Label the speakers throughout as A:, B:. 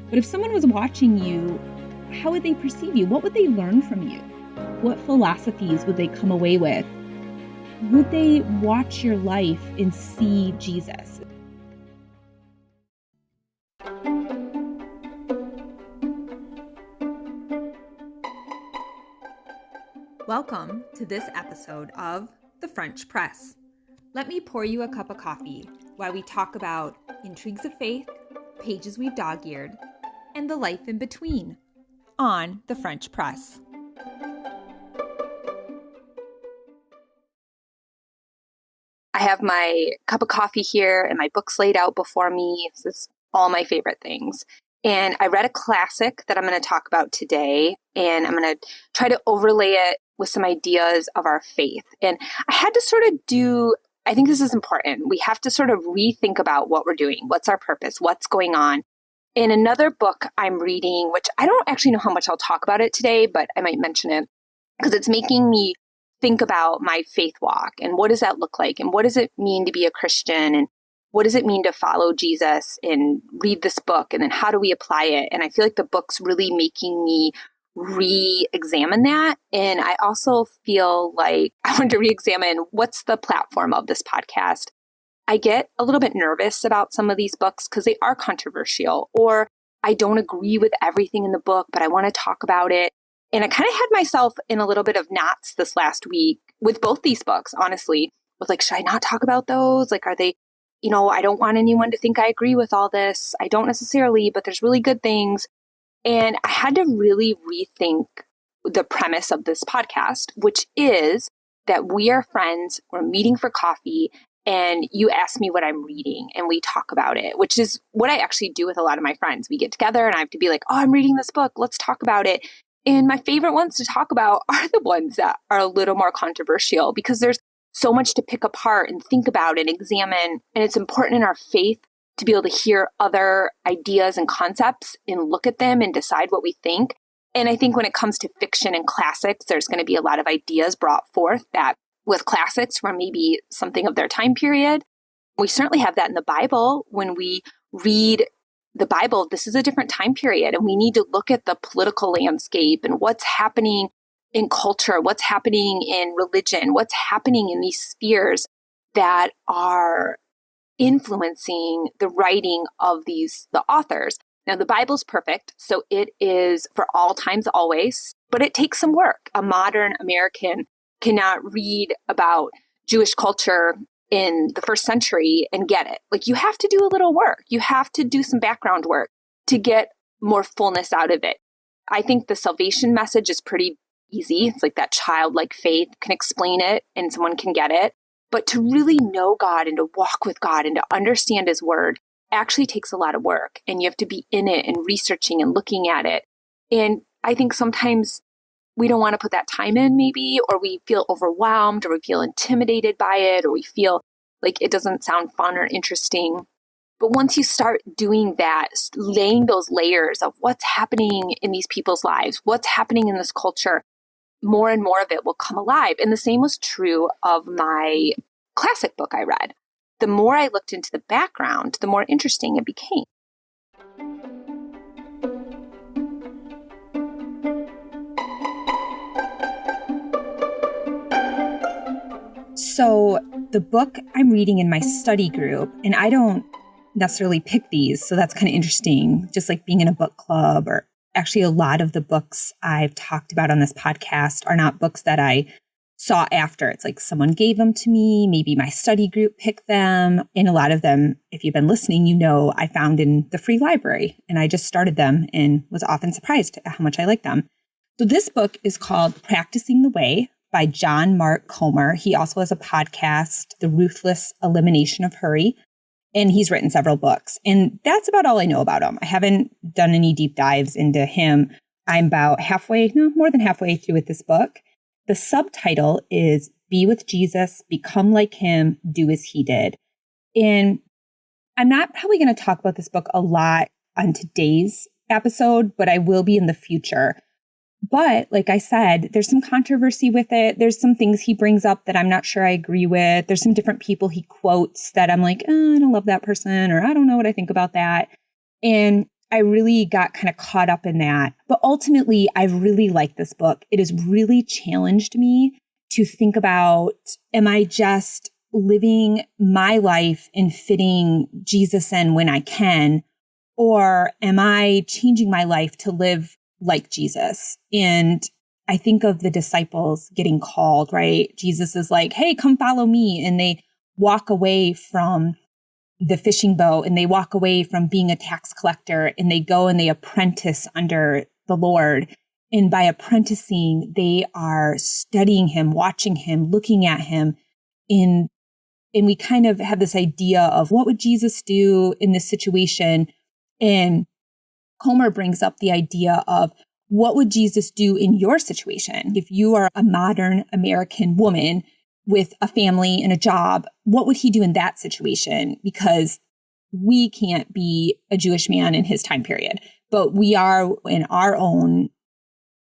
A: But if someone was watching you, how would they perceive you? What would they learn from you? What philosophies would they come away with? Would they watch your life and see Jesus?
B: Welcome to this episode of The French Press. Let me pour you a cup of coffee while we talk about intrigues of faith, pages we've dog-eared, and the life in between on The French Press. I have my cup of coffee here and my books laid out before me. This is all my favorite things. And I read a classic that I'm going to talk about today, and I'm going to try to overlay it with some ideas of our faith. And I had to I think this is important. We have to sort of rethink about what we're doing. What's our purpose? What's going on? In another book I'm reading, which I don't actually know how much I'll talk about it today, but I might mention it because it's making me think about my faith walk and what does that look like? And what does it mean to be a Christian? And what does it mean to follow Jesus and read this book? And then how do we apply it? And I feel like the book's really making me re-examine that. And I also feel like I want to re-examine what's the platform of this podcast. I get a little bit nervous about some of these books because they are controversial, or I don't agree with everything in the book, but I want to talk about it. And I kind of had myself in a little bit of knots this last week with both these books, honestly, with like, should I not talk about those? Like, are they, I don't want anyone to think I agree with all this. I don't necessarily, but there's really good things. And I had to really rethink the premise of this podcast, which is that we are friends, we're meeting for coffee, and you ask me what I'm reading and we talk about it, which is what I actually do with a lot of my friends. We get together and I have to be like, oh, I'm reading this book. Let's talk about it. And my favorite ones to talk about are the ones that are a little more controversial because there's so much to pick apart and think about and examine. And it's important in our faith to be able to hear other ideas and concepts and look at them and decide what we think. And I think when it comes to fiction and classics, there's going to be a lot of ideas brought forth that with classics from maybe something of their time period. We certainly have that in the Bible. When we read the Bible, this is a different time period, and we need to look at the political landscape and what's happening in culture, what's happening in religion, what's happening in these spheres that are influencing the writing of the authors. Now, the Bible's perfect, so it is for all times, always, but it takes some work. A modern American cannot read about Jewish culture in the first century and get it. Like, you have to do a little work. You have to do some background work to get more fullness out of it. I think the salvation message is pretty easy. It's like that childlike faith can explain it and someone can get it. But to really know God and to walk with God and to understand His word actually takes a lot of work. And you have to be in it and researching and looking at it. And I think sometimes we don't want to put that time in maybe, or we feel overwhelmed, or we feel intimidated by it, or we feel like it doesn't sound fun or interesting. But once you start doing that, laying those layers of what's happening in these people's lives, what's happening in this culture, more and more of it will come alive. And the same was true of my classic book I read. The more I looked into the background, the more interesting it became.
A: So the book I'm reading in my study group, and I don't necessarily pick these, so that's kind of interesting, just like being in a book club, or actually a lot of the books I've talked about on this podcast are not books that I saw after. It's like someone gave them to me, maybe my study group picked them, and a lot of them, if you've been listening, I found in the free library, and I just started them and was often surprised at how much I like them. So this book is called Practicing the Way by John Mark Comer. He also has a podcast, The Ruthless Elimination of Hurry, and he's written several books. And that's about all I know about him. I haven't done any deep dives into him. I'm about more than halfway through with this book. The subtitle is Be with Jesus, Become Like Him, Do as He Did. And I'm not probably going to talk about this book a lot on today's episode, but I will be in the future. But like I said, there's some controversy with it. There's some things he brings up that I'm not sure I agree with. There's some different people he quotes that I'm like, I don't love that person, or I don't know what I think about that. And I really got kind of caught up in that. But ultimately, I really like this book. It has really challenged me to think about, am I just living my life and fitting Jesus in when I can? Or am I changing my life to live like Jesus? And I think of the disciples getting called, right? Jesus is like, hey, come follow me. And they walk away from the fishing boat and they walk away from being a tax collector and they go and they apprentice under the Lord. And by apprenticing, they are studying him, watching him, looking at him. And we kind of have this idea of what would Jesus do in this situation? And Homer brings up the idea of what would Jesus do in your situation? If you are a modern American woman with a family and a job, what would he do in that situation? Because we can't be a Jewish man in his time period, but we are in our own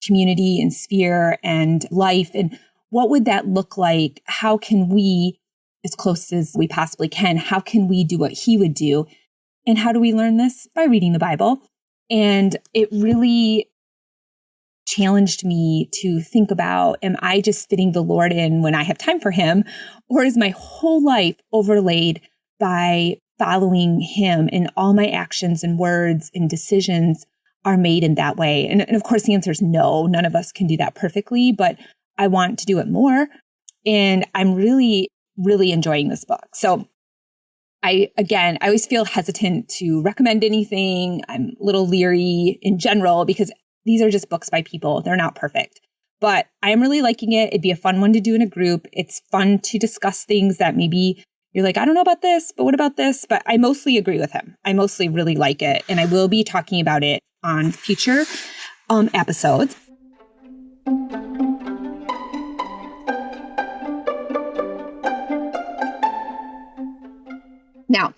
A: community and sphere and life. And what would that look like? How can we, as close as we possibly can, how can we do what he would do? And how do we learn this? By reading the Bible. And it really challenged me to think about, am I just fitting the Lord in when I have time for him? Or is my whole life overlaid by following him, and all my actions and words and decisions are made in that way? And of course, the answer is no. None of us can do that perfectly, but I want to do it more. And I'm really, really enjoying this book. So I always feel hesitant to recommend anything. I'm a little leery in general because these are just books by people. They're not perfect, but I am really liking it. It'd be a fun one to do in a group. It's fun to discuss things that maybe you're like, I don't know about this, but what about this? But I mostly agree with him. I mostly really like it. And I will be talking about it on future episodes. Now,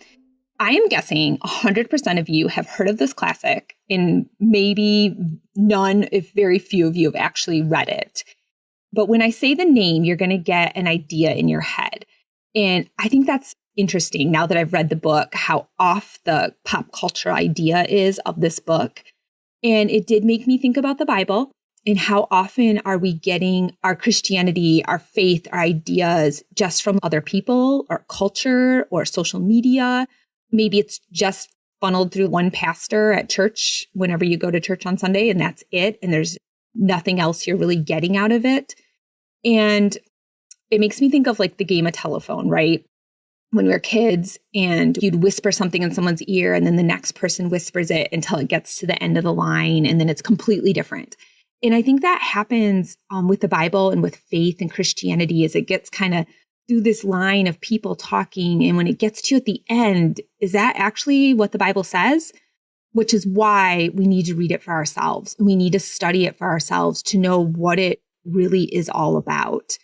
A: I am guessing 100% of you have heard of this classic, and maybe none, if very few of you have actually read it. But when I say the name, you're going to get an idea in your head. And I think that's interesting now that I've read the book, how off the pop culture idea is of this book. And it did make me think about the Bible and how often are we getting our Christianity, our faith, our ideas just from other people or culture or social media. Maybe it's just funneled through one pastor at church whenever you go to church on Sunday, and that's it. And there's nothing else you're really getting out of it. And it makes me think of like the game of telephone, right? When we were kids and you'd whisper something in someone's ear and then the next person whispers it until it gets to the end of the line and then it's completely different. And I think that happens with the Bible and with faith and Christianity as it gets kind of through this line of people talking. And when it gets to you at the end, is that actually what the Bible says? Which is why we need to read it for ourselves. We need to study it for ourselves to know what it really is all about.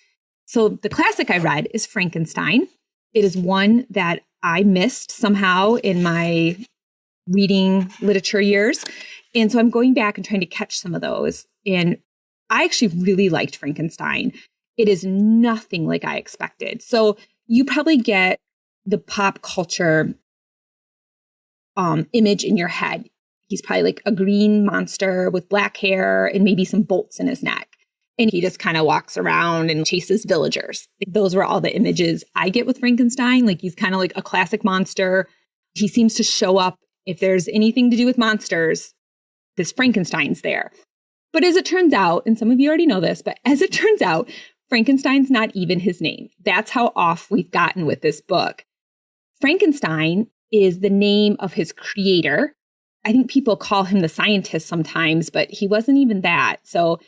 A: So the classic I read is Frankenstein. It is one that I missed somehow in my reading literature years. And so I'm going back and trying to catch some of those. And I actually really liked Frankenstein. It is nothing like I expected. So you probably get the pop culture image in your head. He's probably like a green monster with black hair and maybe some bolts in his neck. And he just kind of walks around and chases villagers. Those were all the images I get with Frankenstein. Like he's kind of like a classic monster. He seems to show up if there's anything to do with monsters, this Frankenstein's there. But as it turns out, and some of you already know this, but as it turns out, Frankenstein's not even his name. That's how off we've gotten with this book. Frankenstein is the name of his creator. I think people call him the scientist sometimes, but he wasn't even that. So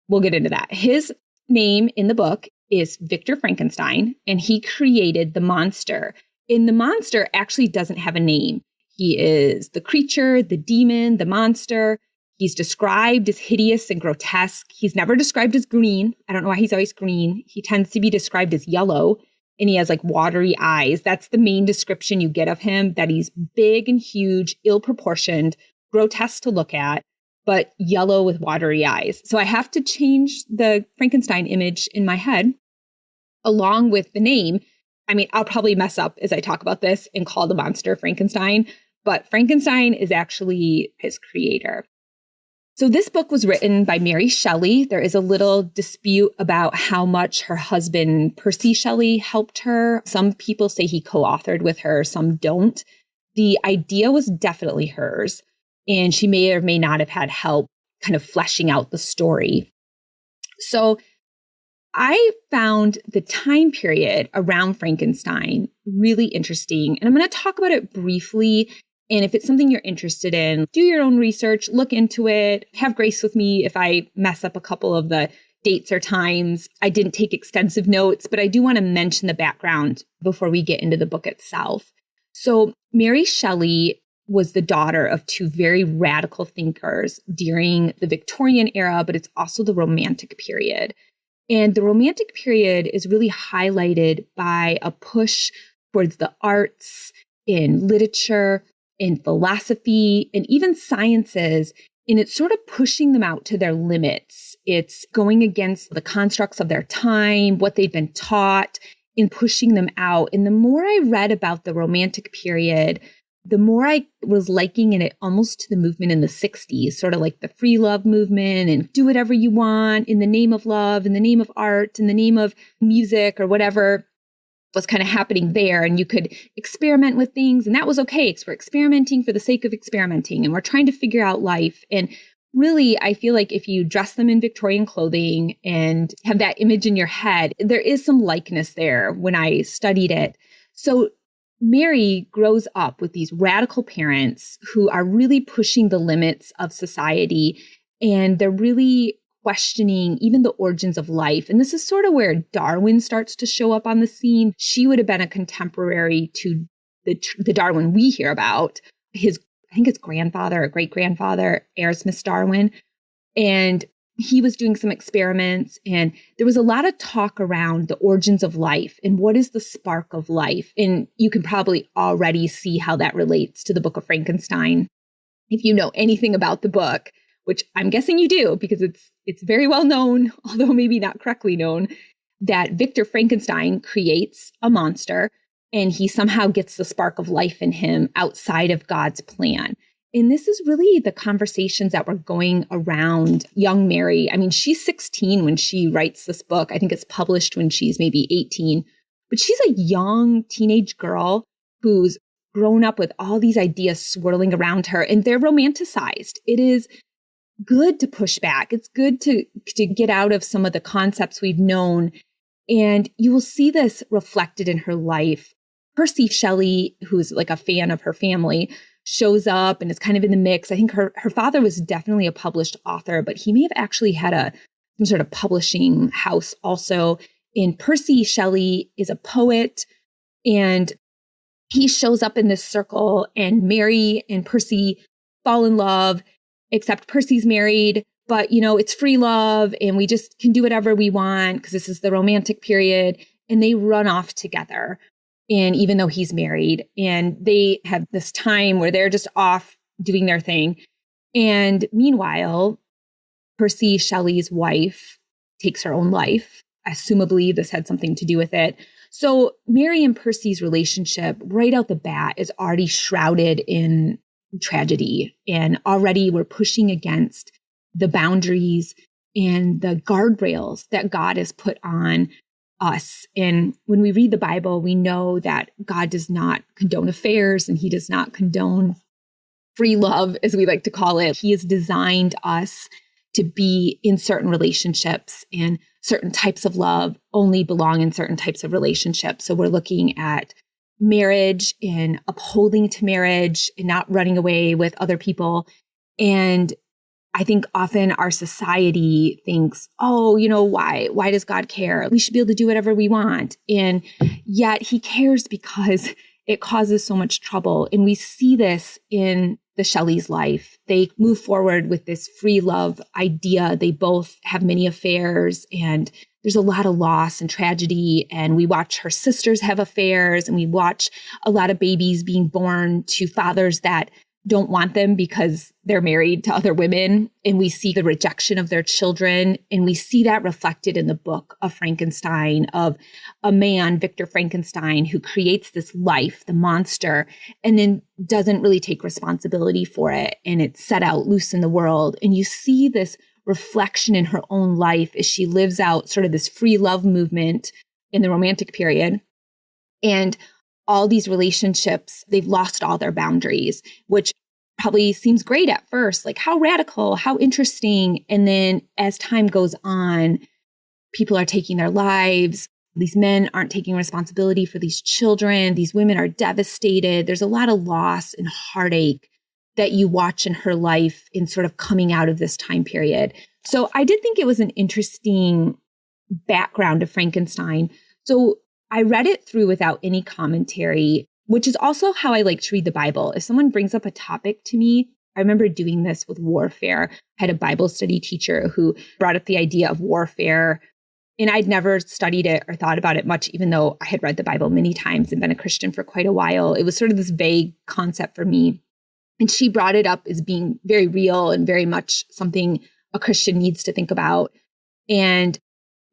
A: we'll get into that. His name in the book is Victor Frankenstein, and he created the monster. And the monster actually doesn't have a name. He is the creature, the demon, the monster. He's described as hideous and grotesque. He's never described as green. I don't know why he's always green. He tends to be described as yellow, and he has like watery eyes. That's the main description you get of him, that he's big and huge, ill-proportioned, grotesque to look at, but yellow with watery eyes. So I have to change the Frankenstein image in my head along with the name. I mean, I'll probably mess up as I talk about this and call the monster Frankenstein, but Frankenstein is actually his creator. So this book was written by Mary Shelley. There is a little dispute about how much her husband, Percy Shelley, helped her. Some people say he co-authored with her, some don't. The idea was definitely hers, and she may or may not have had help kind of fleshing out the story. So I found the time period around Frankenstein really interesting, and I'm going to talk about it briefly. And if it's something you're interested in, do your own research, look into it, have grace with me if I mess up a couple of the dates or times. I didn't take extensive notes, but I do want to mention the background before we get into the book itself. So Mary Shelley was the daughter of two very radical thinkers during the Victorian era, but it's also the Romantic period. And the Romantic period is really highlighted by a push towards the arts, in literature, in philosophy, and even sciences. And it's sort of pushing them out to their limits. It's going against the constructs of their time, what they've been taught, and pushing them out. And the more I read about the Romantic period, the more I was liking it almost to the movement in the 60s, sort of like the free love movement and do whatever you want in the name of love, in the name of art, in the name of music or whatever was kind of happening there. And you could experiment with things, and that was okay because we're experimenting for the sake of experimenting and we're trying to figure out life. And really, I feel like if you dress them in Victorian clothing and have that image in your head, there is some likeness there when I studied it. So Mary grows up with these radical parents who are really pushing the limits of society, and they're really questioning even the origins of life. And this is sort of where Darwin starts to show up on the scene. She would have been a contemporary to the Darwin we hear about, his, I think his grandfather or great-grandfather, Erasmus Darwin. And he was doing some experiments, and there was a lot of talk around the origins of life and what is the spark of life. And you can probably already see how that relates to the book of Frankenstein. If you know anything about the book, which I'm guessing you do because it's very well known, although maybe not correctly known, that Victor Frankenstein creates a monster and he somehow gets the spark of life in him outside of God's plan. And this is really the conversations that were going around young Mary. I mean, she's 16 when she writes this book. I think it's published when she's maybe 18. But she's a young teenage girl who's grown up with all these ideas swirling around her, and they're romanticized. It is good to push back. It's good to get out of some of the concepts we've known. And you will see this reflected in her life. Percy Shelley, who's like a fan of her family, shows up and is kind of in the mix. I think her father was definitely a published author, but he may have actually had some sort of publishing house also. And Percy Shelley is a poet, and he shows up in this circle, and Mary and Percy fall in love, except Percy's married, but it's free love and we just can do whatever we want because this is the Romantic period. And they run off together. And even though he's married, and they have this time where they're just off doing their thing. And meanwhile, Percy Shelley's wife takes her own life. Assumably, this had something to do with it. So Mary and Percy's relationship right out the bat is already shrouded in tragedy. And already we're pushing against the boundaries and the guardrails that God has put on us. And when we read the Bible, we know that God does not condone affairs and he does not condone free love, as we like to call it. He has designed us to be in certain relationships, and certain types of love only belong in certain types of relationships. So we're looking at marriage and upholding to marriage and not running away with other people. And I think often our society thinks, why does God care? We should be able to do whatever we want. And yet he cares because it causes so much trouble. And we see this in the Shelley's life. They move forward with this free love idea. They both have many affairs, and there's a lot of loss and tragedy. And we watch her sisters have affairs, and we watch a lot of babies being born to fathers that don't want them because they're married to other women. And we see the rejection of their children. And we see that reflected in the book of Frankenstein, of a man, Victor Frankenstein, who creates this life, the monster, and then doesn't really take responsibility for it. And it's set out loose in the world. And you see this reflection in her own life as she lives out sort of this free love movement in the Romantic period. And all these relationships, they've lost all their boundaries, which probably seems great at first, like how radical, how interesting. And then as time goes on, people are taking their lives. These men aren't taking responsibility for these children. These women are devastated. There's a lot of loss and heartache that you watch in her life in sort of coming out of this time period. So I did think it was an interesting background of Frankenstein. So I read it through without any commentary, which is also how I like to read the Bible. If someone brings up a topic to me, I remember doing this with warfare. I had a Bible study teacher who brought up the idea of warfare, and I'd never studied it or thought about it much, even though I had read the Bible many times and been a Christian for quite a while. It was sort of this vague concept for me. And she brought it up as being very real and very much something a Christian needs to think about. And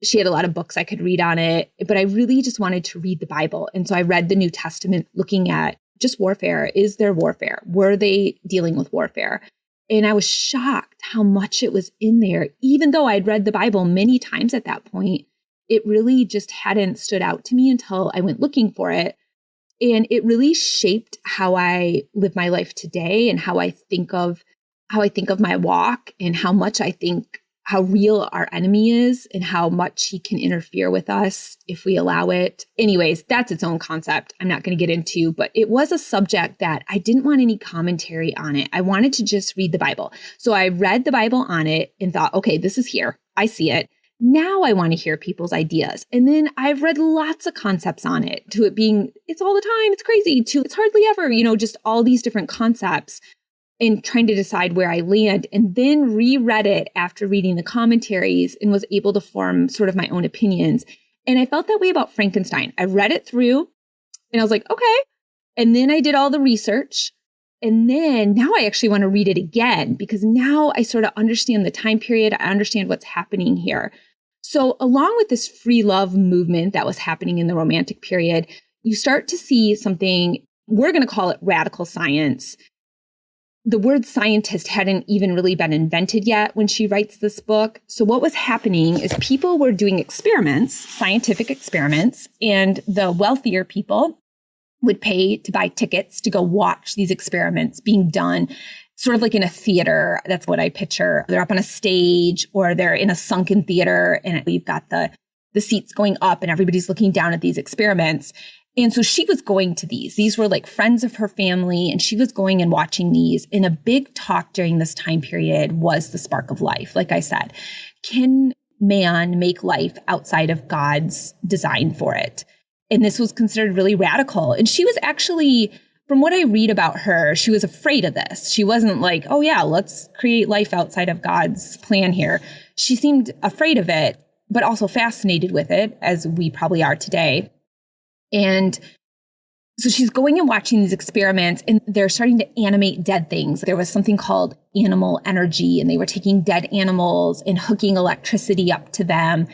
A: she had a lot of books I could read on it, but I really just wanted to read the Bible. And so I read the New Testament looking at just warfare. Is there warfare? Were they dealing with warfare? And I was shocked how much it was in there. Even though I'd read the Bible many times at that point, it really just hadn't stood out to me until I went looking for it. And it really shaped how I live my life today and how I think of my walk and how much I think how real our enemy is and how much he can interfere with us if we allow it. Anyways, that's its own concept I'm not going to get into, but it was a subject that I didn't want any commentary on it. I wanted to just read the Bible. So I read the Bible on it and thought, okay, this is here. I see it. Now I want to hear people's ideas. And then I've read lots of concepts on it, to it being, it's all the time, it's crazy, to it's hardly ever, just all these different concepts, and trying to decide where I land, and then reread it after reading the commentaries and was able to form sort of my own opinions. And I felt that way about Frankenstein. I read it through and I was like, okay. And then I did all the research. And then now I actually want to read it again because now I sort of understand the time period. I understand what's happening here. So along with this free love movement that was happening in the Romantic period, you start to see something, we're going to call it radical science. The word scientist hadn't even really been invented yet when she writes this book. So what was happening is people were doing experiments, scientific experiments, and the wealthier people would pay to buy tickets to go watch these experiments being done, sort of like in a theater. That's what I picture. They're up on a stage or they're in a sunken theater and we've got the seats going up and everybody's looking down at these experiments. And so she was going to these. These were like friends of her family, and she was going and watching these. And a big talk during this time period was the spark of life. Like I said, can man make life outside of God's design for it? And this was considered really radical. And she was actually, from what I read about her, she was afraid of this. She wasn't like, oh yeah, let's create life outside of God's plan here. She seemed afraid of it, but also fascinated with it, as we probably are today. And so she's going and watching these experiments, and they're starting to animate dead things. There was something called animal energy, and they were taking dead animals and hooking electricity up to them.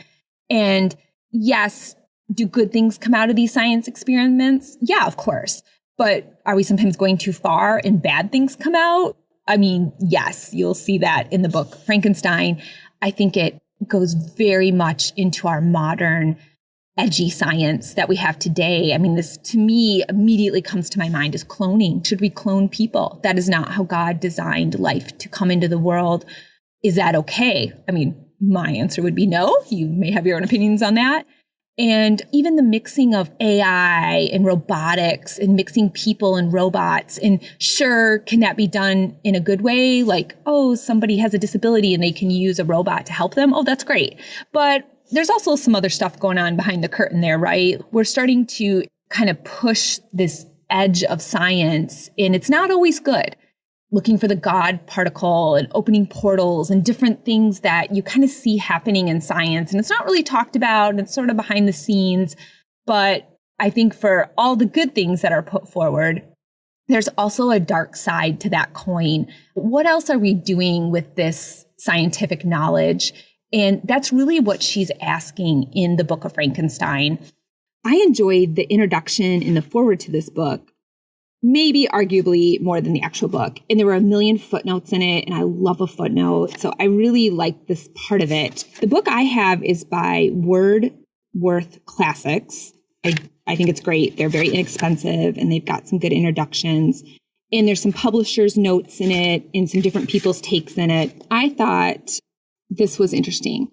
A: And yes, do good things come out of these science experiments? Yeah, of course. But are we sometimes going too far and bad things come out? I mean, yes, you'll see that in the book Frankenstein. I think it goes very much into our modern edgy science that we have today. I mean, this to me immediately comes to my mind is cloning. Should we clone people? That is not how God designed life to come into the world. Is that okay? I mean, my answer would be no. You may have your own opinions on that. And even the mixing of AI and robotics and mixing people and robots. And sure, can that be done in a good way? Like, oh, somebody has a disability and they can use a robot to help them. Oh, that's great. But there's also some other stuff going on behind the curtain there, right? We're starting to kind of push this edge of science, and it's not always good. Looking for the God particle and opening portals and different things that you kind of see happening in science. And it's not really talked about, and it's sort of behind the scenes. But I think for all the good things that are put forward, there's also a dark side to that coin. What else are we doing with this scientific knowledge? And that's really what she's asking in the Book of Frankenstein. I enjoyed the introduction and the foreword to this book, maybe arguably more than the actual book. And there were a million footnotes in it, and I love a footnote. So I really like this part of it. The book I have is by Worth Classics. I think it's great. They're very inexpensive, and they've got some good introductions. And there's some publisher's notes in it and some different people's takes in it. I thought this was interesting.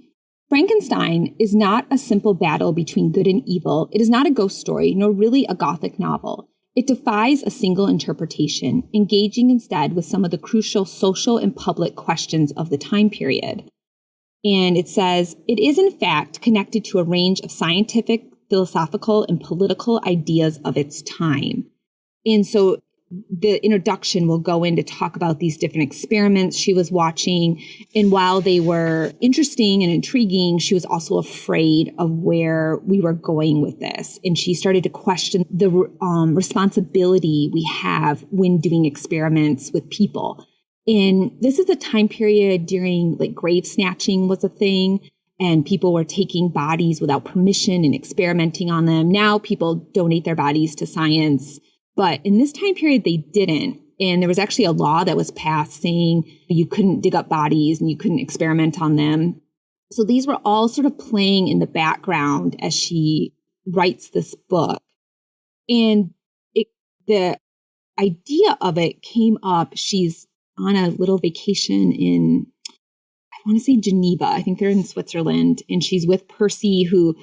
A: Frankenstein is not a simple battle between good and evil. It is not a ghost story, nor really a Gothic novel. It defies a single interpretation, engaging instead with some of the crucial social and public questions of the time period. And it says, it is in fact connected to a range of scientific, philosophical, and political ideas of its time. And so the introduction will go in to talk about these different experiments she was watching. And while they were interesting and intriguing, she was also afraid of where we were going with this. And she started to question the responsibility we have when doing experiments with people. And this is a time period during like grave snatching was a thing. And people were taking bodies without permission and experimenting on them. Now people donate their bodies to science. But in this time period, they didn't. And there was actually a law that was passed saying you couldn't dig up bodies and you couldn't experiment on them. So these were all sort of playing in the background as she writes this book. And the idea of it came up. She's on a little vacation in, I want to say Geneva. I think they're in Switzerland. And she's with Percy, who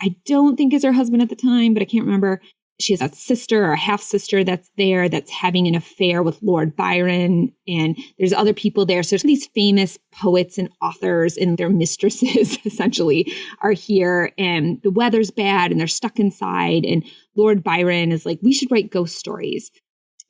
A: I don't think is her husband at the time, but I can't remember. She has a sister or a half sister that's there that's having an affair with Lord Byron. And there's other people there. So there's these famous poets and authors and their mistresses essentially are here. And the weather's bad and they're stuck inside. And Lord Byron is like, we should write ghost stories.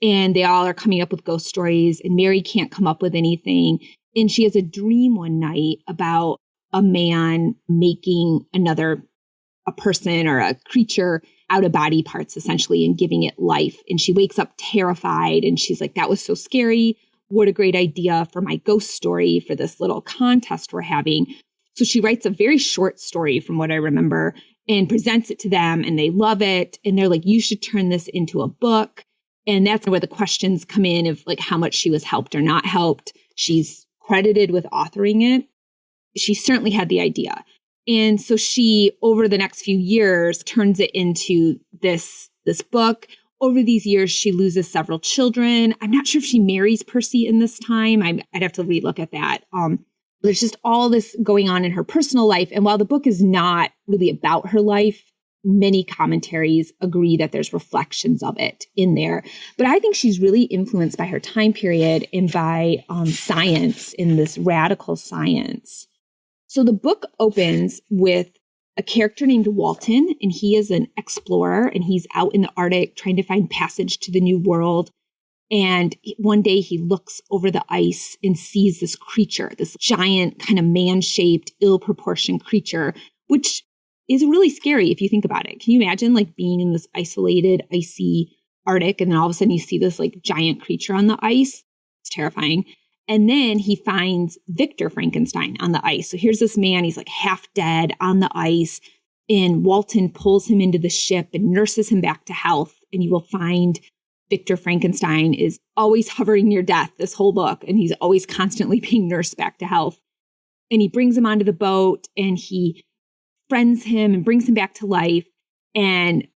A: And they all are coming up with ghost stories. And Mary can't come up with anything. And she has a dream one night about a man making a person or a creature out of body parts, essentially, and giving it life. And she wakes up terrified. And she's like, that was so scary. What a great idea for my ghost story for this little contest we're having. So she writes a very short story from what I remember and presents it to them. And they love it. And they're like, you should turn this into a book. And that's where the questions come in of like how much she was helped or not helped. She's credited with authoring it. She certainly had the idea. And so she, over the next few years, turns it into this book. Over these years, she loses several children. I'm not sure if she marries Percy in this time. I'd have to relook at that. There's just all this going on in her personal life. And while the book is not really about her life, many commentaries agree that there's reflections of it in there. But I think she's really influenced by her time period and by science, in this radical science. So the book opens with a character named Walton, and he is an explorer, and he's out in the Arctic trying to find passage to the New World. And one day he looks over the ice and sees this creature, this giant kind of man-shaped, ill-proportioned creature, which is really scary if you think about it. Can you imagine like being in this isolated, icy Arctic, and then all of a sudden you see this like giant creature on the ice? It's terrifying. And then he finds Victor Frankenstein on the ice. So here's this man, he's like half dead on the ice, and Walton pulls him into the ship and nurses him back to health. And you will find Victor Frankenstein is always hovering near death this whole book, and he's always constantly being nursed back to health. And he brings him onto the boat, and he friends him and brings him back to life. And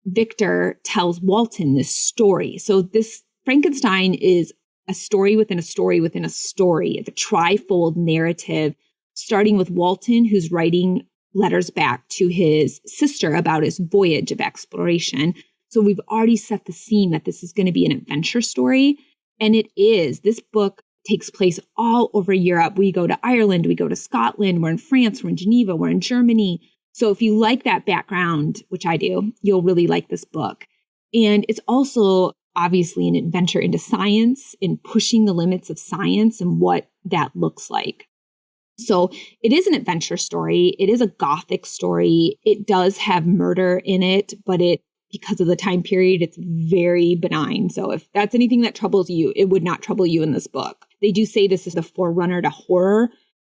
A: Victor tells Walton this story. So this Frankenstein is a story within a story within a story. It's a trifold narrative, starting with Walton, who's writing letters back to his sister about his voyage of exploration. So we've already set the scene that this is going to be an adventure story. And it is. This book takes place all over Europe. We go to Ireland, we go to Scotland, we're in France, we're in Geneva, we're in Germany. So if you like that background, which I do, you'll really like this book. And it's also obviously an adventure into science, in pushing the limits of science and what that looks like. So it is an adventure story. It is a Gothic story. It does have murder in it, but because of the time period, it's very benign. So if that's anything that troubles you, it would not trouble you in this book. They do say this is the forerunner to horror.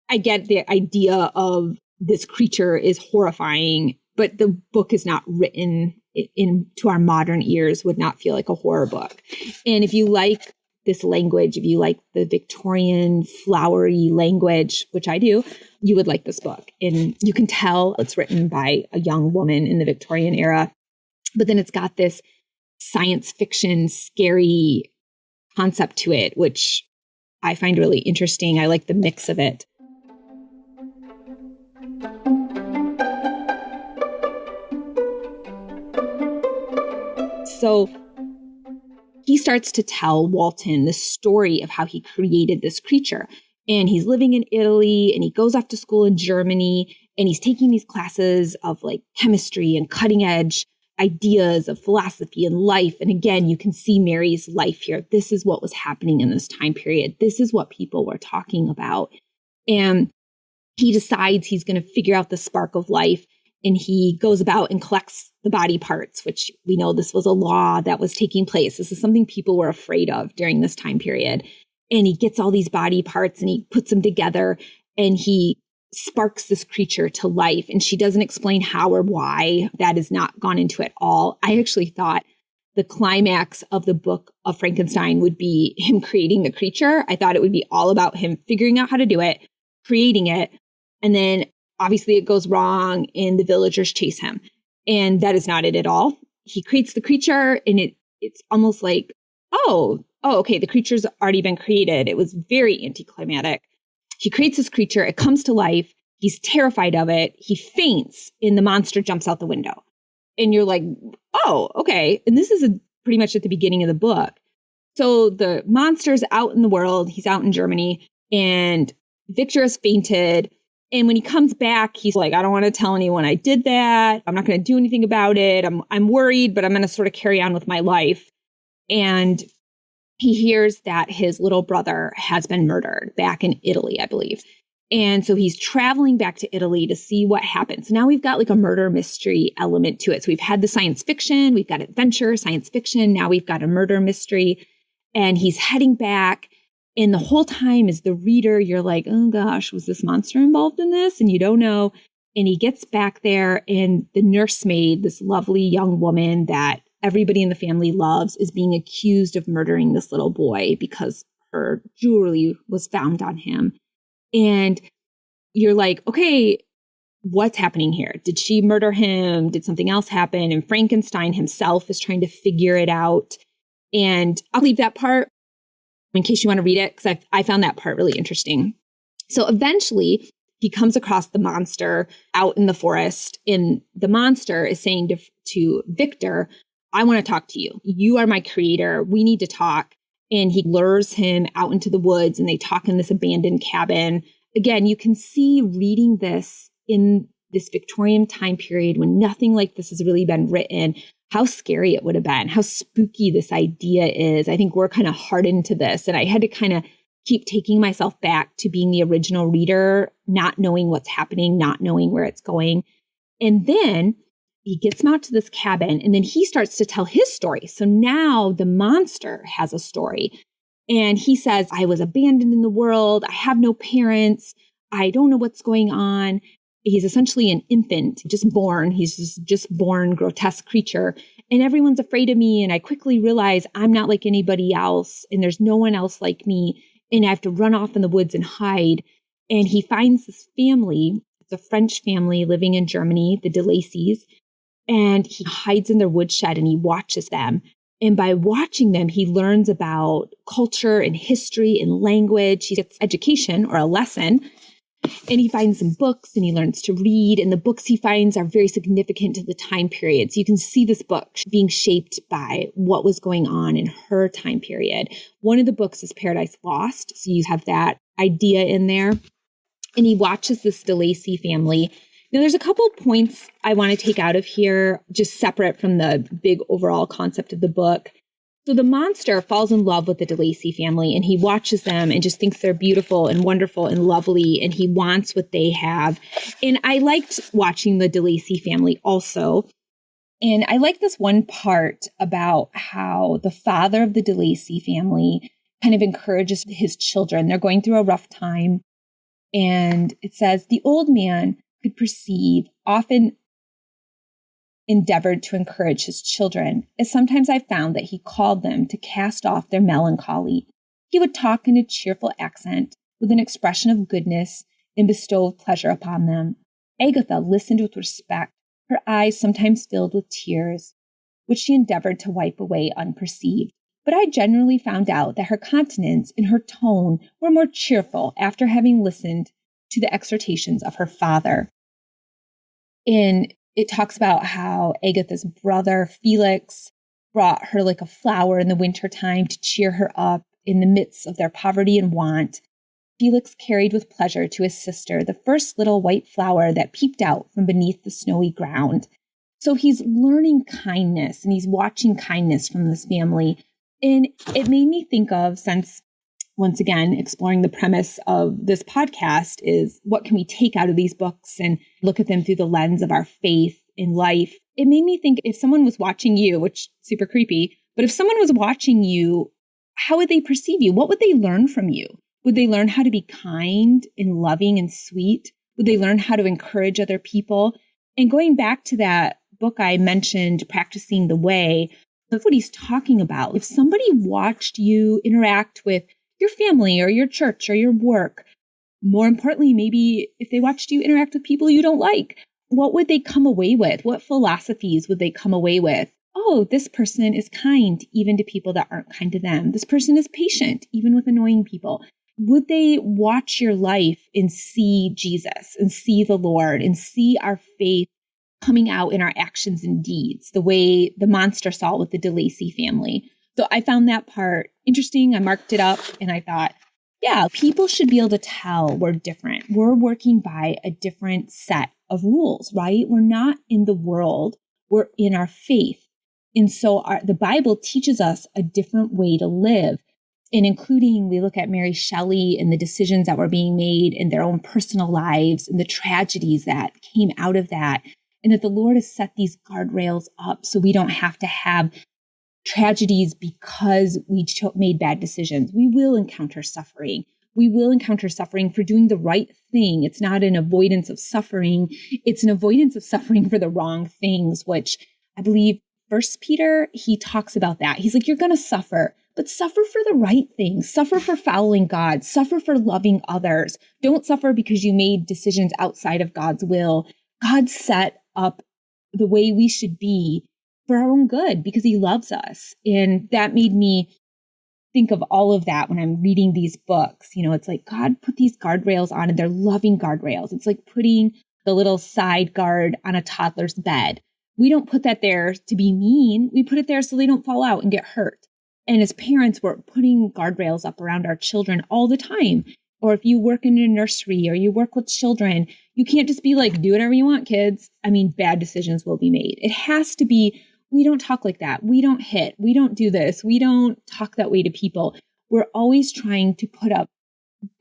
A: I get the idea of this creature is horrifying, but the book is not written to our modern ears, would not feel like a horror book. And if you like this language, if you like the Victorian flowery language, which I do, you would like this book. And you can tell it's written by a young woman in the Victorian era, but then it's got this science fiction, scary concept to it, which I find really interesting. I like the mix of it. So he starts to tell Walton the story of how he created this creature. And he's living in Italy and he goes off to school in Germany and he's taking these classes of like chemistry and cutting edge ideas of philosophy and life. And again, you can see Mary's life here. This is what was happening in this time period. This is what people were talking about. And he decides he's going to figure out the spark of life. And he goes about and collects the body parts, which we know this was a law that was taking place. This is something people were afraid of during this time period. And he gets all these body parts and he puts them together and he sparks this creature to life. And she doesn't explain how or why. That is not gone into at all. I actually thought the climax of the book of Frankenstein would be him creating the creature. I thought it would be all about him figuring out how to do it, creating it, and then obviously it goes wrong and the villagers chase him. And that is not it at all. He creates the creature and it's almost like, okay, the creature's already been created. It was very anticlimactic. He creates this creature. It comes to life. He's terrified of it. He faints and the monster jumps out the window. And you're like, oh, okay. And this is pretty much at the beginning of the book. So the monster's out in the world. He's out in Germany and Victor has fainted. And when he comes back, he's like, I don't want to tell anyone I did that. I'm not going to do anything about it. I'm worried, but I'm going to sort of carry on with my life. And he hears that his little brother has been murdered back in Italy, I believe. And so he's traveling back to Italy to see what happens. Now we've got like a murder mystery element to it. So we've had the science fiction, we've got adventure, science fiction. Now we've got a murder mystery. And he's heading back. And the whole time as the reader, you're like, oh gosh, was this monster involved in this? And you don't know. And he gets back there and the nursemaid, this lovely young woman that everybody in the family loves, is being accused of murdering this little boy because her jewelry was found on him. And you're like, okay, what's happening here? Did she murder him? Did something else happen? And Frankenstein himself is trying to figure it out. And I'll leave that part in case you want to read it, because I found that part really interesting. So eventually he comes across the monster out in the forest, and the monster is saying to Victor, I want to talk to you. You are my creator. We need to talk. And he lures him out into the woods and they talk in this abandoned cabin. Again, you can see reading this in this Victorian time period when nothing like this has really been written, how scary it would have been, how spooky this idea is. I think we're kind of hardened to this. And I had to kind of keep taking myself back to being the original reader, not knowing what's happening, not knowing where it's going. And then he gets him out to this cabin and then he starts to tell his story. So now the monster has a story. And he says, I was abandoned in the world. I have no parents. I don't know what's going on. He's essentially an infant, just born. He's just born grotesque creature. And everyone's afraid of me. And I quickly realize I'm not like anybody else. And there's no one else like me. And I have to run off in the woods and hide. And he finds this family. It's a French family living in Germany, the de Lacys. And he hides in their woodshed and he watches them. And by watching them, he learns about culture and history and language. He gets education or a lesson. And he finds some books and he learns to read. And the books he finds are very significant to the time period. So you can see this book being shaped by what was going on in her time period. One of the books is Paradise Lost. So you have that idea in there. And he watches this de Lacy family. Now, there's a couple points I want to take out of here, just separate from the big overall concept of the book. So the monster falls in love with the de Lacy family and he watches them and just thinks they're beautiful and wonderful and lovely. And he wants what they have. And I liked watching the de Lacy family also. And I like this one part about how the father of the DeLacy family kind of encourages his children. They're going through a rough time. And it says, the old man could perceive, often endeavored to encourage his children, as sometimes I found that he called them to cast off their melancholy. He would talk in a cheerful accent, with an expression of goodness, and bestow pleasure upon them. Agatha listened with respect, her eyes sometimes filled with tears, which she endeavored to wipe away unperceived. But I generally found out that her countenance and her tone were more cheerful after having listened to the exhortations of her father. And it talks about how Agatha's brother, Felix, brought her like a flower in the wintertime to cheer her up in the midst of their poverty and want. Felix carried with pleasure to his sister the first little white flower that peeped out from beneath the snowy ground. So he's learning kindness and he's watching kindness from this family. And it made me think of, since once again, exploring the premise of this podcast is what can we take out of these books and look at them through the lens of our faith in life. It made me think, if someone was watching you, which super creepy, but if someone was watching you, how would they perceive you? What would they learn from you? Would they learn how to be kind and loving and sweet? Would they learn how to encourage other people? And going back to that book I mentioned, Practicing the Way, that's what he's talking about. If somebody watched you interact with your family or your church or your work, more importantly, maybe if they watched you interact with people you don't like, what would they come away with? What philosophies would they come away with? Oh, this person is kind even to people that aren't kind to them. This person is patient even with annoying people. Would they watch your life and see Jesus and see the Lord and see our faith coming out in our actions and deeds, the way the monster saw with the DeLacy family? So I found that part interesting. I marked it up and I thought, yeah, people should be able to tell we're different. We're working by a different set of rules, right? We're not in the world. We're in our faith. And so the Bible teaches us a different way to live. And including, we look at Mary Shelley and the decisions that were being made in their own personal lives and the tragedies that came out of that. And that the Lord has set these guardrails up so we don't have to have tragedies because we made bad decisions. We will encounter suffering. We will encounter suffering for doing the right thing. It's not an avoidance of suffering. It's an avoidance of suffering for the wrong things, which I believe First Peter, he talks about that. He's like, you're going to suffer, but suffer for the right things. Suffer for following God. Suffer for loving others. Don't suffer because you made decisions outside of God's will. God set up the way we should be for our own good because he loves us. And that made me think of all of that when I'm reading these books. You know, it's like God put these guardrails on and they're loving guardrails. It's like putting the little side guard on a toddler's bed. We don't put that there to be mean. We put it there so they don't fall out and get hurt. And as parents, we're putting guardrails up around our children all the time. Or if you work in a nursery or you work with children, you can't just be like, do whatever you want, kids. I mean, bad decisions will be made. It has to be, we don't talk like that. We don't hit. We don't do this. We don't talk that way to people. We're always trying to put up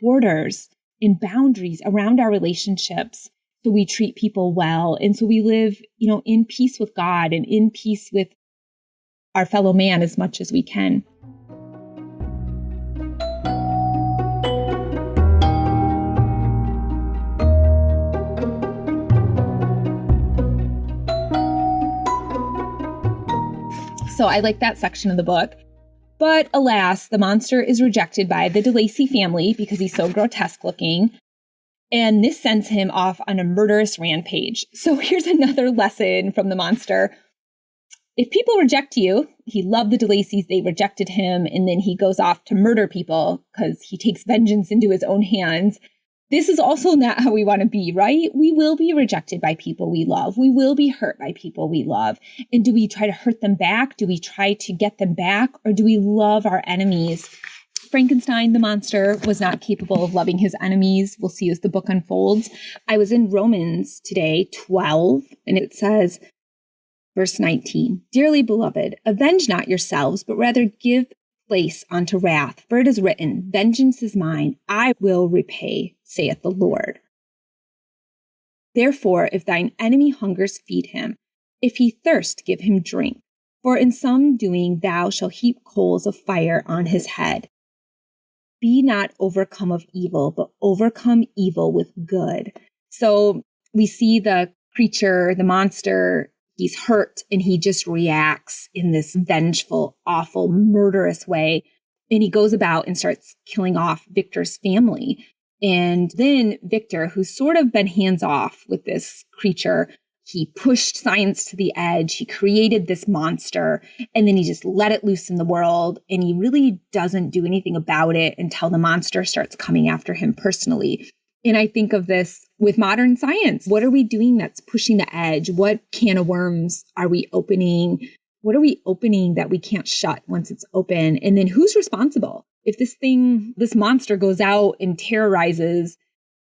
A: borders and boundaries around our relationships so we treat people well. And so we live, you know, in peace with God and in peace with our fellow man as much as we can. So I like that section of the book. But alas, the monster is rejected by the DeLacy family because he's so grotesque looking. And this sends him off on a murderous rampage. So here's another lesson from the monster. If people reject you, he loved the DeLacys, they rejected him, and then he goes off to murder people because he takes vengeance into his own hands. This is also not how we want to be, right? We will be rejected by people we love. We will be hurt by people we love. And do we try to hurt them back? Do we try to get them back? Or do we love our enemies? Frankenstein, the monster, was not capable of loving his enemies. We'll see as the book unfolds. I was in Romans today, 12, and it says, verse 19, Dearly beloved, avenge not yourselves, but rather give place unto wrath. For it is written, Vengeance is mine, I will repay, saith the Lord. Therefore, if thine enemy hungers, feed him. If he thirst, give him drink. For in some doing thou shalt heap coals of fire on his head. Be not overcome of evil, but overcome evil with good. So we see the creature, the monster, he's hurt and he just reacts in this vengeful, awful, murderous way. And he goes about and starts killing off Victor's family. And then Victor, who's sort of been hands off with this creature, he pushed science to the edge. He created this monster and then he just let it loose in the world. And he really doesn't do anything about it until the monster starts coming after him personally. And I think of this with modern science. What are we doing that's pushing the edge? What can of worms are we opening? What are we opening that we can't shut once it's open? And then who's responsible? If this monster goes out and terrorizes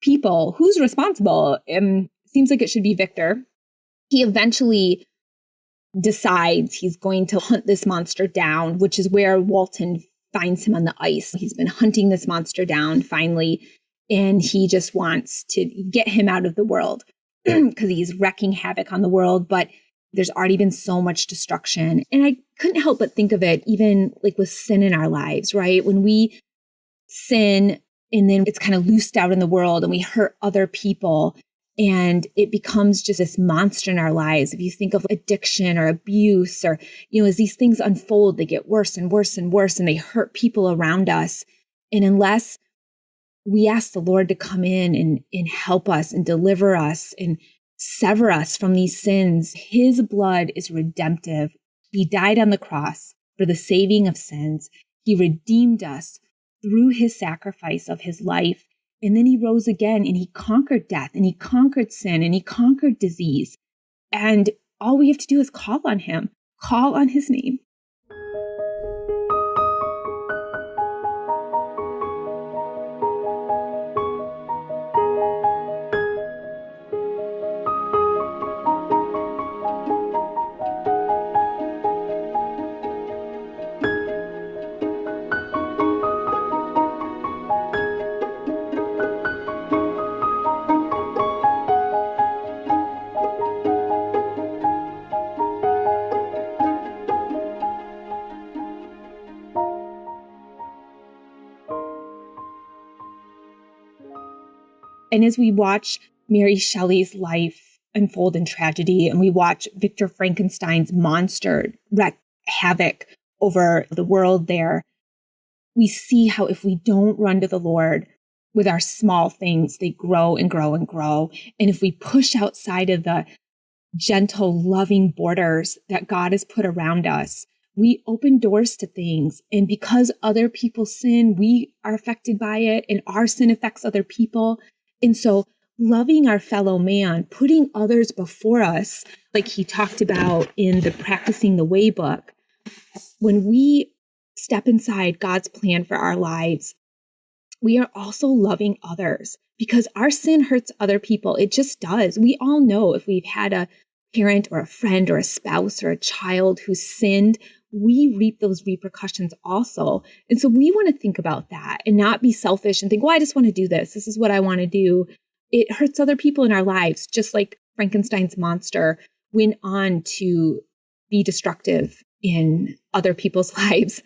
A: people, who's responsible? Seems like it should be Victor. He eventually decides he's going to hunt this monster down, which is where Walton finds him on the ice. He's been hunting this monster down finally, and he just wants to get him out of the world because he's wreaking havoc on the world. But there's already been so much destruction. And I couldn't help but think of it even like with sin in our lives, right? When we sin and then it's kind of loosed out in the world and we hurt other people, and it becomes just this monster in our lives. If you think of addiction or abuse or, as these things unfold, they get worse and worse and worse and they hurt people around us. And unless we ask the Lord to come in and help us and deliver us and sever us from these sins, his blood is redemptive. He died on the cross for the saving of sins. He redeemed us through his sacrifice of his life. And then he rose again and he conquered death and he conquered sin and he conquered disease. And all we have to do is call on him, call on his name. And as we watch Mary Shelley's life unfold in tragedy, and we watch Victor Frankenstein's monster wreak havoc over the world there, we see how if we don't run to the Lord with our small things, they grow and grow and grow. And if we push outside of the gentle, loving borders that God has put around us, we open doors to things. And because other people sin, we are affected by it, and our sin affects other people. And so loving our fellow man, putting others before us, like he talked about in the Practicing the Way book, when we step inside God's plan for our lives, we are also loving others because our sin hurts other people. It just does. We all know if we've had a parent or a friend or a spouse or a child who sinned, we reap those repercussions also. And so we want to think about that and not be selfish and think, well, I just want to do this. This is what I want to do. It hurts other people in our lives, just like Frankenstein's monster went on to be destructive in other people's lives.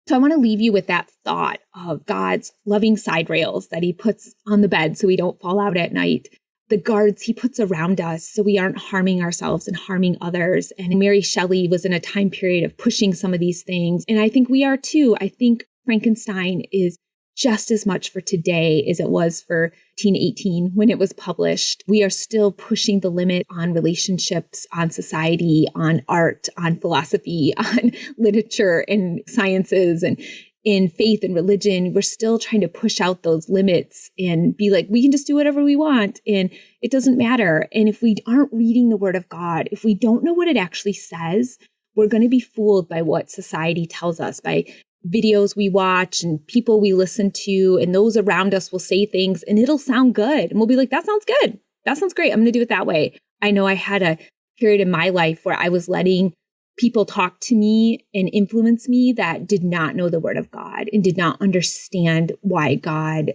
A: So I want to leave you with that thought of God's loving side rails that he puts on the bed so we don't fall out at night. The guards he puts around us so we aren't harming ourselves and harming others. And Mary Shelley was in a time period of pushing some of these things. And I think we are too. I think Frankenstein is just as much for today as it was for 1818 when it was published. We are still pushing the limit on relationships, on society, on art, on philosophy, on literature and sciences and in faith and religion. We're still trying to push out those limits and be like, we can just do whatever we want and it doesn't matter. And if we aren't reading the Word of God, if we don't know what it actually says, we're going to be fooled by what society tells us, by videos we watch and people we listen to, and those around us will say things and it'll sound good. And we'll be like, that sounds good. That sounds great. I'm going to do it that way. I know I had a period in my life where I was letting people talk to me and influence me that did not know the Word of God and did not understand why God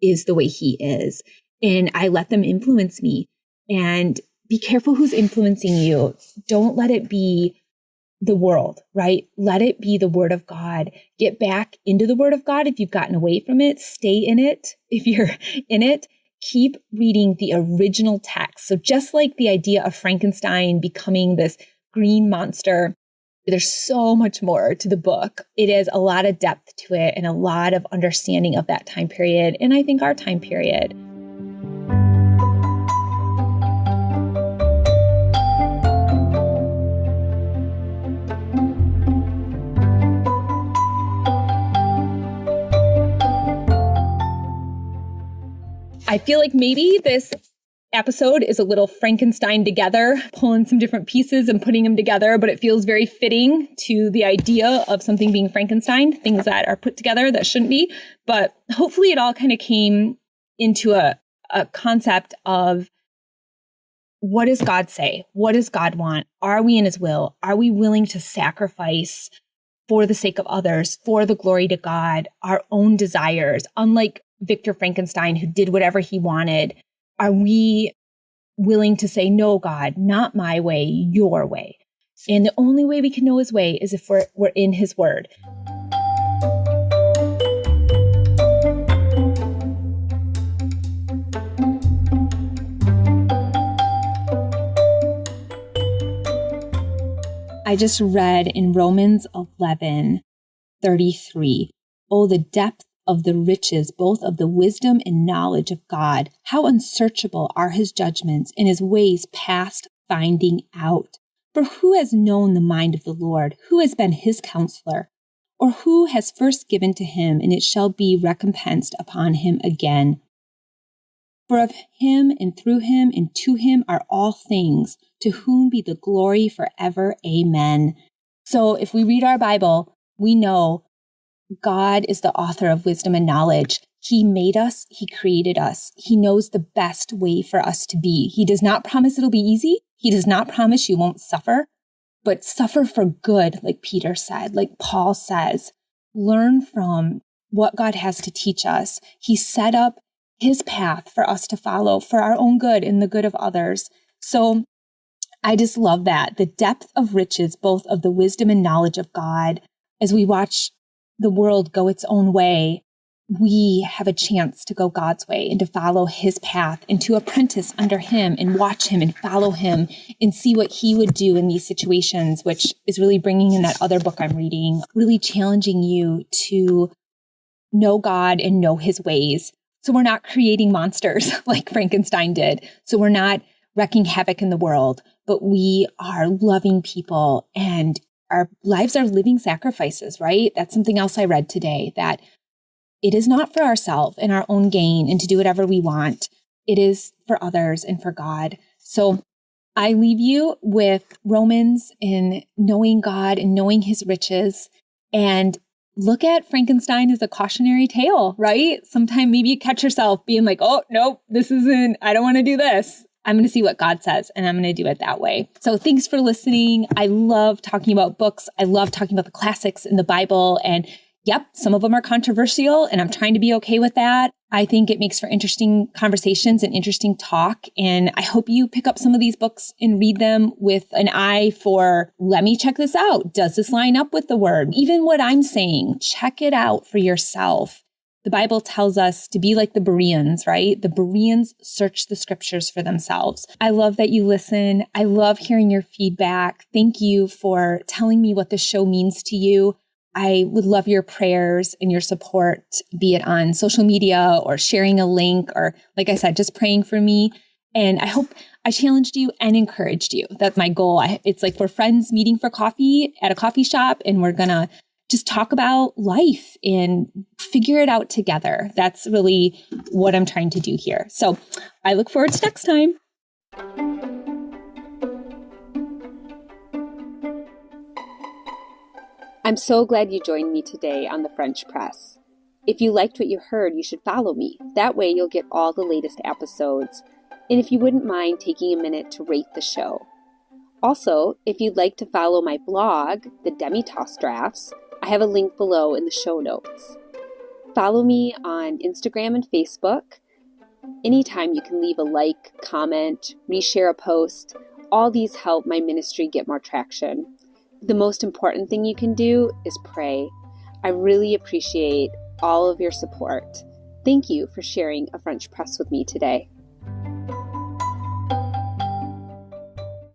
A: is the way he is. And I let them influence me. And be careful who's influencing you. Don't let it be the world, right? Let it be the Word of God. Get back into the Word of God if you've gotten away from it. Stay in it if you're in it. Keep reading the original text. So just like the idea of Frankenstein becoming this green monster, there's so much more to the book. It has a lot of depth to it and a lot of understanding of that time period, and I think our time period. I feel like maybe this episode is a little Frankenstein together, pulling some different pieces and putting them together, but it feels very fitting to the idea of something being Frankenstein, things that are put together that shouldn't be. But hopefully it all kind of came into a concept of, what does God say? What does God want? Are we in his will? Are we willing to sacrifice for the sake of others, for the glory to God, our own desires? Unlike Victor Frankenstein, who did whatever he wanted, are we willing to say, no, God, not my way, your way? And the only way we can know his way is if we're in his word. I just read in Romans 11:33, oh, the depth of the riches, both of the wisdom and knowledge of God. How unsearchable are his judgments and his ways past finding out. For who has known the mind of the Lord? Who has been his counselor? Or who has first given to him, and it shall be recompensed upon him again? For of him and through him and to him are all things, to whom be the glory forever. Amen. So if we read our Bible, we know God is the author of wisdom and knowledge. He made us. He created us. He knows the best way for us to be. He does not promise it'll be easy. He does not promise you won't suffer, but suffer for good, like Peter said, like Paul says. Learn from what God has to teach us. He set up his path for us to follow for our own good and the good of others. So I just love that. The depth of riches, both of the wisdom and knowledge of God. As we watch the world go its own way, we have a chance to go God's way and to follow his path and to apprentice under him and watch him and follow him and see what he would do in these situations, which is really bringing in that other book I'm reading, really challenging you to know God and know his ways. So we're not creating monsters like Frankenstein did. So we're not wreaking havoc in the world, but we are loving people, and our lives are living sacrifices, right? That's something else I read today, that it is not for ourselves and our own gain and to do whatever we want. It is for others and for God. So I leave you with Romans and knowing God and knowing his riches, and look at Frankenstein as a cautionary tale, right? Sometime maybe you catch yourself being like, oh, nope, I don't want to do this. I'm going to see what God says, and I'm going to do it that way. So thanks for listening. I love talking about books. I love talking about the classics in the Bible. And yep, some of them are controversial, and I'm trying to be okay with that. I think it makes for interesting conversations and interesting talk. And I hope you pick up some of these books and read them with an eye for, let me check this out. Does this line up with the word? Even what I'm saying, check it out for yourself. The Bible tells us to be like the Bereans, right? The Bereans search the scriptures for themselves. I love that you listen. I love hearing your feedback. Thank you for telling me what this show means to you. I would love your prayers and your support, be it on social media or sharing a link, or like I said, just praying for me. And I hope I challenged you and encouraged you. That's my goal. It's like we're friends meeting for coffee at a coffee shop, and we're going to just talk about life and figure it out together. That's really what I'm trying to do here. So I look forward to next time.
B: I'm so glad you joined me today on the French Press. If you liked what you heard, you should follow me. That way you'll get all the latest episodes. And if you wouldn't mind taking a minute to rate the show. Also, if you'd like to follow my blog, The Demi-Toss Drafts, I have a link below in the show notes. Follow me on Instagram and Facebook.
C: Anytime you can leave a like, comment, reshare a post. All these help my ministry get more traction. The most important thing you can do is pray. I really appreciate all of your support. Thank you for sharing a French press with me today.